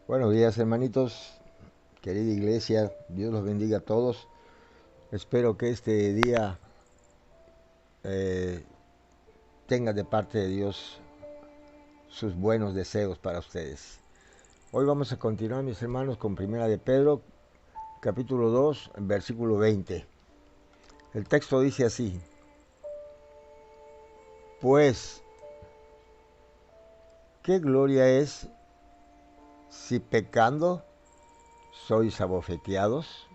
Buenos días, hermanitos, querida iglesia, Dios los bendiga a todos. Espero que este día eh, tenga de parte de Dios sus buenos deseos para ustedes. Hoy vamos a continuar, mis hermanos, con Primera de Pedro, capítulo 2, versículo 20. El texto dice así: Pues, ¿qué gloria es si pecando sois abofeteados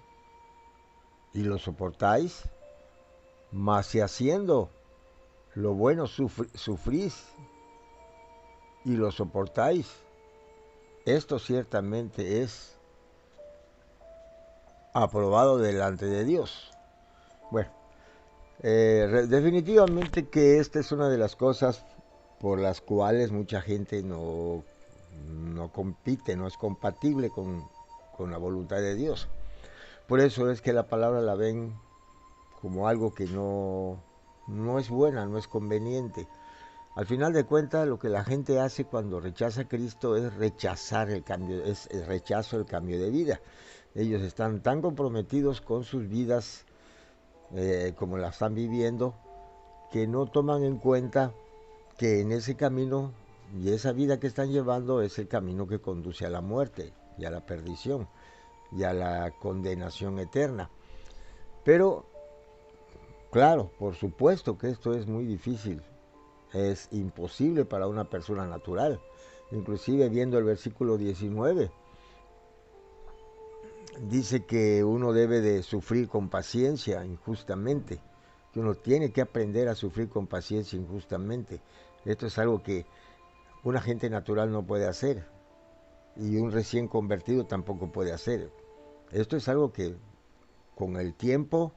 y lo soportáis? Mas si haciendo lo bueno sufrís y lo soportáis, esto ciertamente es aprobado delante de Dios. Bueno, definitivamente que esta es una de las cosas por las cuales mucha gente no compite, no es compatible con la voluntad de Dios. Por eso es que la palabra la ven como algo que no es buena, no es conveniente. Al final de cuentas, lo que la gente hace cuando rechaza a Cristo es rechazar el cambio, es el rechazo del cambio de vida. Ellos están tan comprometidos con sus vidas como la están viviendo que no toman en cuenta que en ese camino y esa vida que están llevando es el camino que conduce a la muerte y a la perdición y a la condenación eterna. Pero, claro, por supuesto que esto es muy difícil, es imposible para una persona natural. Inclusive viendo el versículo 19, dice que uno debe de sufrir con paciencia injustamente, que uno tiene que aprender a sufrir con paciencia injustamente. Esto es algo que una gente natural no puede hacer y un recién convertido tampoco puede hacer. Esto es algo que con el tiempo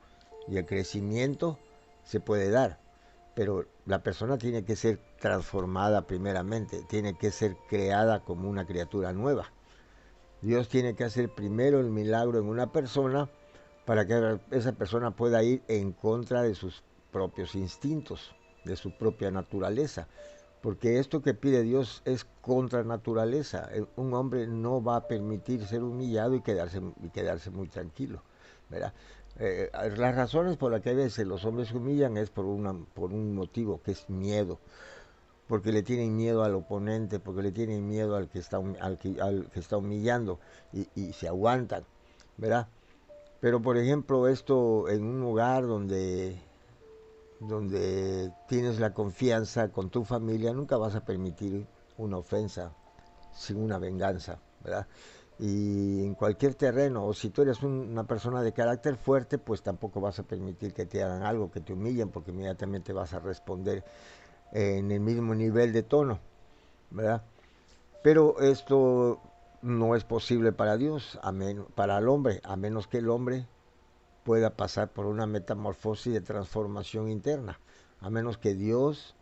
y el crecimiento se puede dar, pero la persona tiene que ser transformada primeramente, tiene que ser creada como una criatura nueva. Dios tiene que hacer primero el milagro en una persona para que esa persona pueda ir en contra de sus propios instintos, de su propia naturaleza. Porque esto que pide Dios es contra naturaleza. Un hombre no va a permitir ser humillado y quedarse muy tranquilo, ¿verdad? Las razones por las que a veces los hombres se humillan es por un motivo que es miedo, porque le tienen miedo al oponente, porque le tienen miedo al que está humillando y se aguantan, ¿verdad? Pero por ejemplo esto en un hogar donde tienes la confianza con tu familia, nunca vas a permitir una ofensa sin una venganza, ¿verdad? Y en cualquier terreno, o si tú eres una persona de carácter fuerte, pues tampoco vas a permitir que te hagan algo, que te humillen, porque inmediatamente vas a responder en el mismo nivel de tono, ¿verdad? Pero esto no es posible para Dios, para el hombre, a menos que el hombre pueda pasar por una metamorfosis de transformación interna, a menos que Dios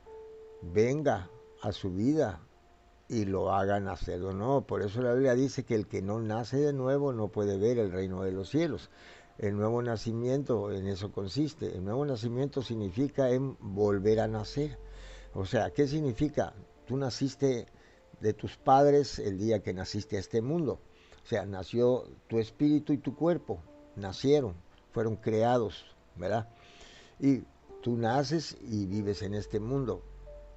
venga a su vida y lo haga nacer de nuevo. Por eso la Biblia dice que el que no nace de nuevo no puede ver el reino de los cielos. El nuevo nacimiento en eso consiste. El nuevo nacimiento significa en volver a nacer. O sea, ¿qué significa? Tú naciste de tus padres el día que naciste a este mundo. O sea, nació tu espíritu y tu cuerpo. Nacieron, fueron creados, ¿verdad? Y tú naces y vives en este mundo,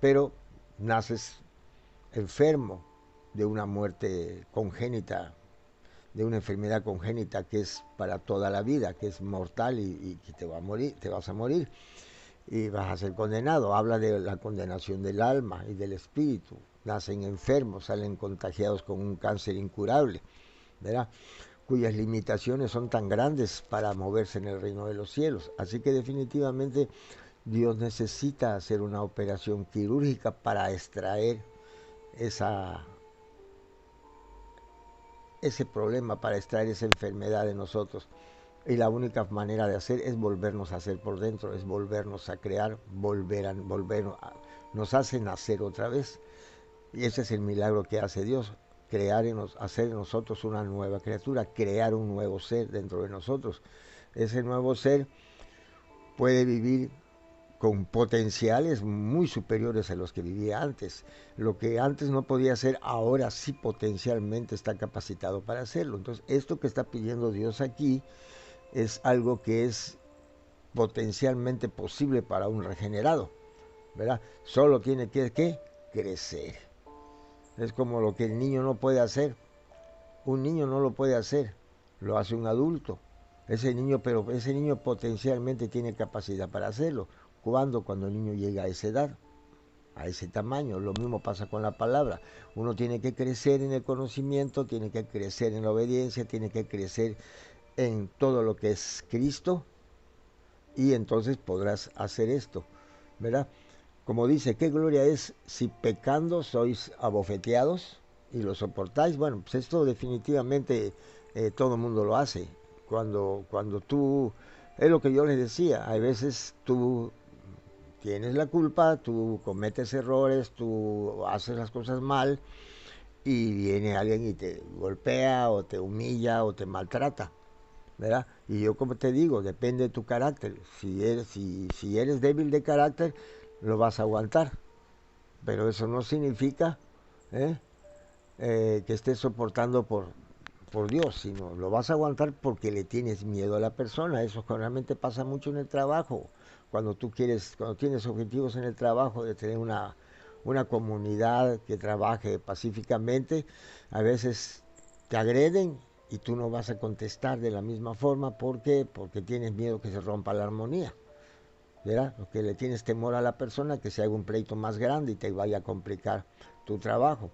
pero naces enfermo de una muerte congénita, de una enfermedad congénita que es para toda la vida, que es mortal y que te va a morir, te vas a morir y vas a ser condenado. Habla de la condenación del alma y del espíritu. Nacen enfermos, salen contagiados con un cáncer incurable, ¿verdad? Cuyas limitaciones son tan grandes para moverse en el reino de los cielos. Así que definitivamente Dios necesita hacer una operación quirúrgica para extraer esa, ese problema, para extraer esa enfermedad de nosotros. Y la única manera de hacer es volvernos a hacer por dentro, es volvernos a crear, nos hace nacer otra vez. Y ese es el milagro que hace Dios, hacer en nosotros una nueva criatura, crear un nuevo ser dentro de nosotros. Ese nuevo ser puede vivir con potenciales muy superiores a los que vivía antes. Lo que antes no podía hacer, ahora sí potencialmente está capacitado para hacerlo. Entonces, esto que está pidiendo Dios aquí es algo que es potencialmente posible para un regenerado, ¿verdad? Solo tiene que crecer. Es como lo que el niño no puede hacer. Un niño no lo puede hacer, lo hace un adulto. Pero ese niño potencialmente tiene capacidad para hacerlo. ¿Cuándo? Cuando el niño llega a esa edad, a ese tamaño. Lo mismo pasa con la palabra. Uno tiene que crecer en el conocimiento, tiene que crecer en la obediencia, tiene que crecer en todo lo que es Cristo, y entonces podrás hacer esto, ¿verdad? Como dice, ¿qué gloria es si pecando sois abofeteados y lo soportáis? Bueno, pues esto definitivamente todo el mundo lo hace. Cuando tú, es lo que yo les decía, a veces tú tienes la culpa, tú cometes errores, tú haces las cosas mal y viene alguien y te golpea o te humilla o te maltrata, ¿verdad? Y yo como te digo, depende de tu carácter. Si eres débil de carácter, lo vas a aguantar. Pero eso no significa ¿eh? Que estés soportando por Dios, sino lo vas a aguantar porque le tienes miedo a la persona. Eso realmente pasa mucho en el trabajo. Cuando tienes objetivos en el trabajo de tener una comunidad que trabaje pacíficamente, a veces te agreden y tú no vas a contestar de la misma forma. ¿Por qué? Porque tienes miedo que se rompa la armonía, ¿verdad? Porque le tienes temor a la persona que se haga un pleito más grande y te vaya a complicar tu trabajo,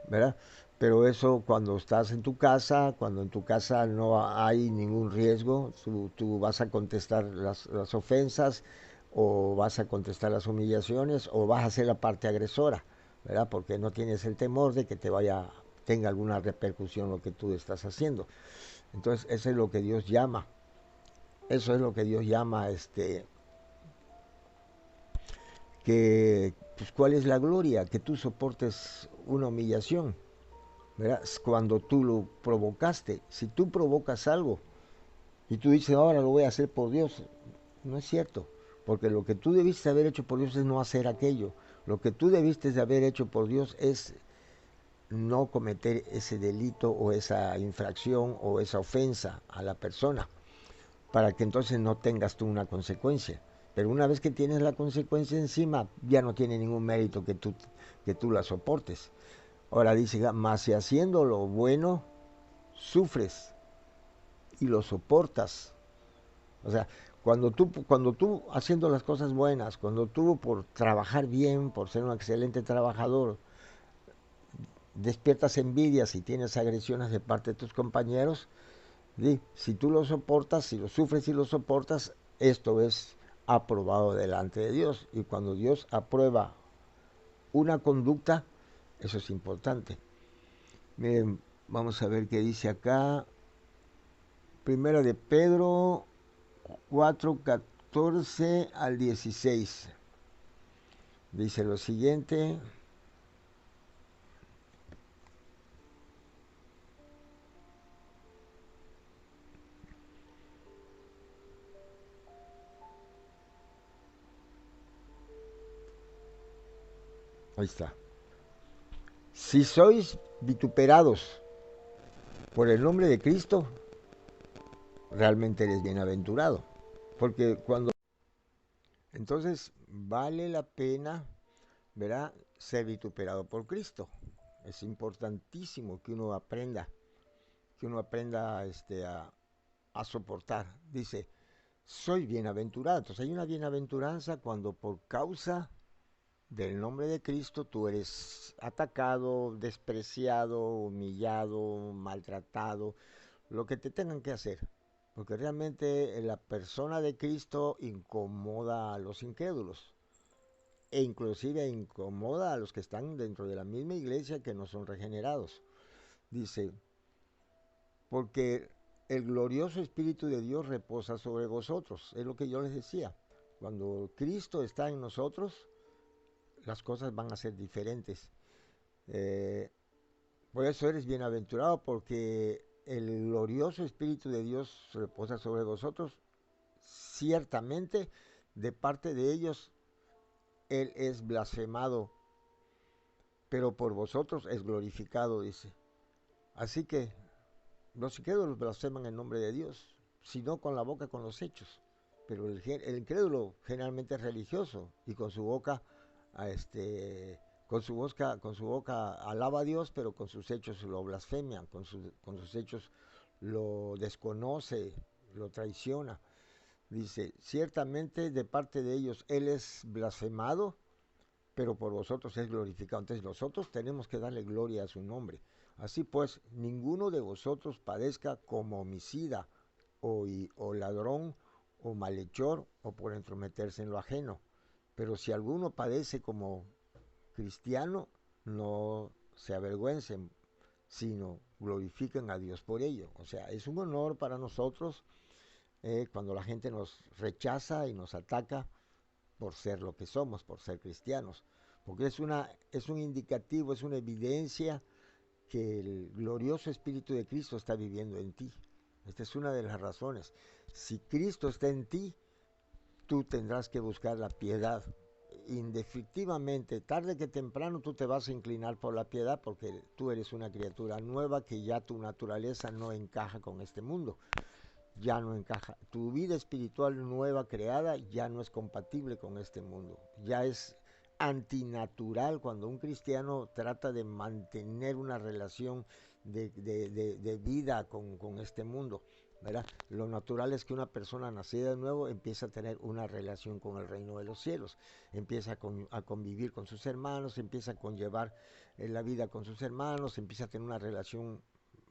¿verdad? Pero eso cuando estás en tu casa, cuando en tu casa no hay ningún riesgo, tú vas a contestar las ofensas, o vas a contestar las humillaciones, o vas a ser la parte agresora, ¿verdad? Porque no tienes el temor de que tenga alguna repercusión lo que tú estás haciendo. Entonces, eso es lo que Dios llama. Eso es lo que Dios llama, que, pues, ¿cuál es la gloria? Que tú soportes una humillación, ¿verdad? Cuando tú lo provocaste. Si tú provocas algo y tú dices, ahora lo voy a hacer por Dios, no es cierto. Porque lo que tú debiste haber hecho por Dios es no hacer aquello. Lo que tú debiste de haber hecho por Dios es no cometer ese delito o esa infracción o esa ofensa a la persona, para que entonces no tengas tú una consecuencia. Pero una vez que tienes la consecuencia encima, ya no tiene ningún mérito que tú la soportes. Ahora dice, más si haciendo lo bueno, sufres y lo soportas. O sea, cuando tú haciendo las cosas buenas, cuando tú por trabajar bien, por ser un excelente trabajador, despiertas envidias y tienes agresiones de parte de tus compañeros, si tú lo soportas, si lo sufres y lo soportas, esto es aprobado delante de Dios. Y cuando Dios aprueba una conducta, eso es importante. Miren, vamos a ver qué dice acá. Primera de Pedro 4:14 al 16. Dice lo siguiente. Ahí está. Si sois vituperados por el nombre de Cristo, realmente eres bienaventurado. Porque cuando... Entonces vale la pena, ¿verdad?, ser vituperado por Cristo. Es importantísimo que uno aprenda a soportar. Dice, soy bienaventurado. Entonces hay una bienaventuranza cuando por causa del nombre de Cristo tú eres atacado, despreciado, humillado, maltratado, lo que te tengan que hacer. Porque realmente la persona de Cristo incomoda a los incrédulos, e inclusive incomoda a los que están dentro de la misma iglesia que no son regenerados. Dice, porque el glorioso Espíritu de Dios reposa sobre vosotros. Es lo que yo les decía. Cuando Cristo está en nosotros, las cosas van a ser diferentes. Eh, por eso eres bienaventurado, porque el glorioso Espíritu de Dios reposa sobre vosotros. Ciertamente de parte de ellos Él es blasfemado, pero por vosotros es glorificado, dice. Así que los incrédulos blasfeman en nombre de Dios, sino con la boca, con los hechos. Pero el incrédulo generalmente es religioso y con su boca, a con su boca alaba a Dios, pero con sus hechos lo blasfemian, con sus hechos lo desconoce, lo traiciona. Dice, ciertamente de parte de ellos Él es blasfemado, pero por vosotros es glorificado. Entonces nosotros tenemos que darle gloria a su nombre. Así pues, ninguno de vosotros padezca como homicida o ladrón o malhechor o por entrometerse en lo ajeno. Pero si alguno padece como cristiano, no se avergüencen, sino glorifiquen a Dios por ello. O sea, es un honor para nosotros cuando la gente nos rechaza y nos ataca por ser lo que somos, por ser cristianos. Porque es un indicativo, es una evidencia que el glorioso Espíritu de Cristo está viviendo en ti. Esta es una de las razones. Si Cristo está en ti, tú tendrás que buscar la piedad. Indefectivamente, tarde que temprano tú te vas a inclinar por la piedad porque tú eres una criatura nueva que ya tu naturaleza no encaja con este mundo, ya no encaja. Tu vida espiritual nueva creada ya no es compatible con este mundo. Ya es antinatural cuando un cristiano trata de mantener una relación de vida con este mundo. ¿Verdad? Lo natural es que una persona nacida de nuevo empieza a tener una relación con el reino de los cielos, empieza a convivir con sus hermanos, empieza a conllevar la vida con sus hermanos, empieza a tener una relación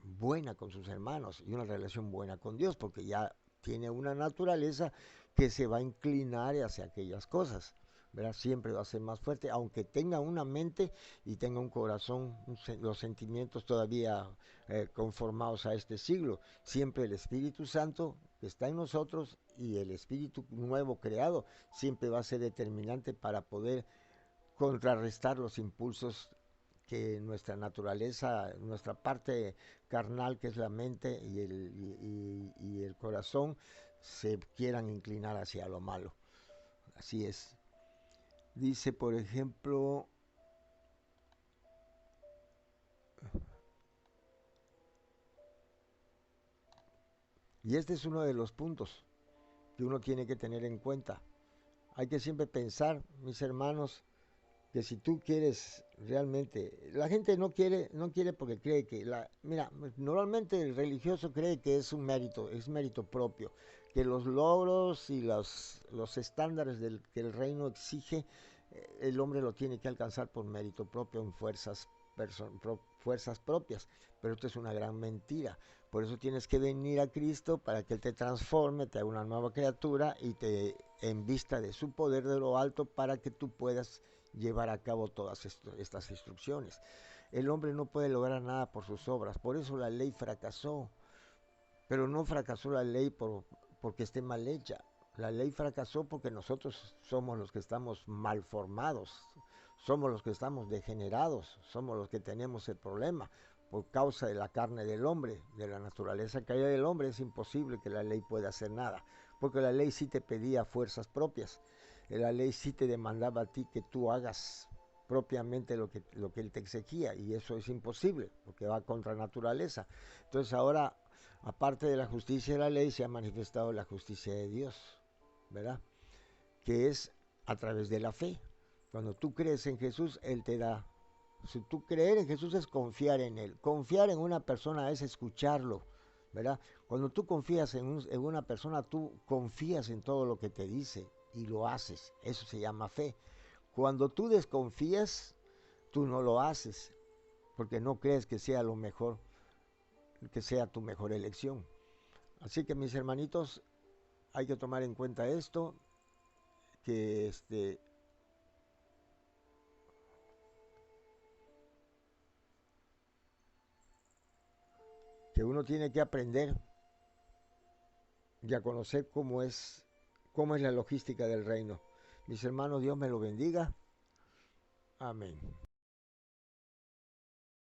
buena con sus hermanos y una relación buena con Dios, porque ya tiene una naturaleza que se va a inclinar hacia aquellas cosas. ¿Verdad? Siempre va a ser más fuerte, aunque tenga una mente y tenga un corazón, los sentimientos todavía conformados a este siglo. Siempre el Espíritu Santo que está en nosotros y el Espíritu nuevo creado siempre va a ser determinante para poder contrarrestar los impulsos que nuestra naturaleza, nuestra parte carnal, que es la mente y el corazón, se quieran inclinar hacia lo malo. Así es. Dice, por ejemplo, y este es uno de los puntos que uno tiene que tener en cuenta. Hay que siempre pensar, mis hermanos, que si tú quieres realmente, la gente no quiere porque cree que mira, normalmente el religioso cree que es mérito propio, que los logros y los estándares que el reino exige, el hombre lo tiene que alcanzar por mérito propio en fuerzas propias, pero esto es una gran mentira. Por eso tienes que venir a Cristo para que Él te transforme, te haga una nueva criatura y te envista de su poder de lo alto para que tú puedas llevar a cabo todas estas instrucciones. El hombre no puede lograr nada por sus obras, por eso la ley fracasó, pero no fracasó la ley porque esté mal hecha. La ley fracasó porque nosotros somos los que estamos mal formados, somos los que estamos degenerados, somos los que tenemos el problema. Por causa de la carne del hombre, de la naturaleza caída del hombre, es imposible que la ley pueda hacer nada, porque la ley sí te pedía fuerzas propias, la ley sí te demandaba a ti que tú hagas propiamente lo que él te exigía, y eso es imposible, porque va contra naturaleza. Entonces ahora, aparte de la justicia de la ley, se ha manifestado la justicia de Dios, ¿verdad? Que es a través de la fe. Cuando tú crees en Jesús, Él te da. Si tú creer en Jesús es confiar en Él. Confiar en una persona es escucharlo, ¿verdad? Cuando tú confías en una persona, tú confías en todo lo que te dice y lo haces. Eso se llama fe. Cuando tú desconfías, tú no lo haces, porque no crees que sea lo mejor, que sea tu mejor elección. Así que mis hermanitos, hay que tomar en cuenta esto, que que uno tiene que aprender y a conocer cómo es la logística del reino. Mis hermanos, Dios me lo bendiga. Amén.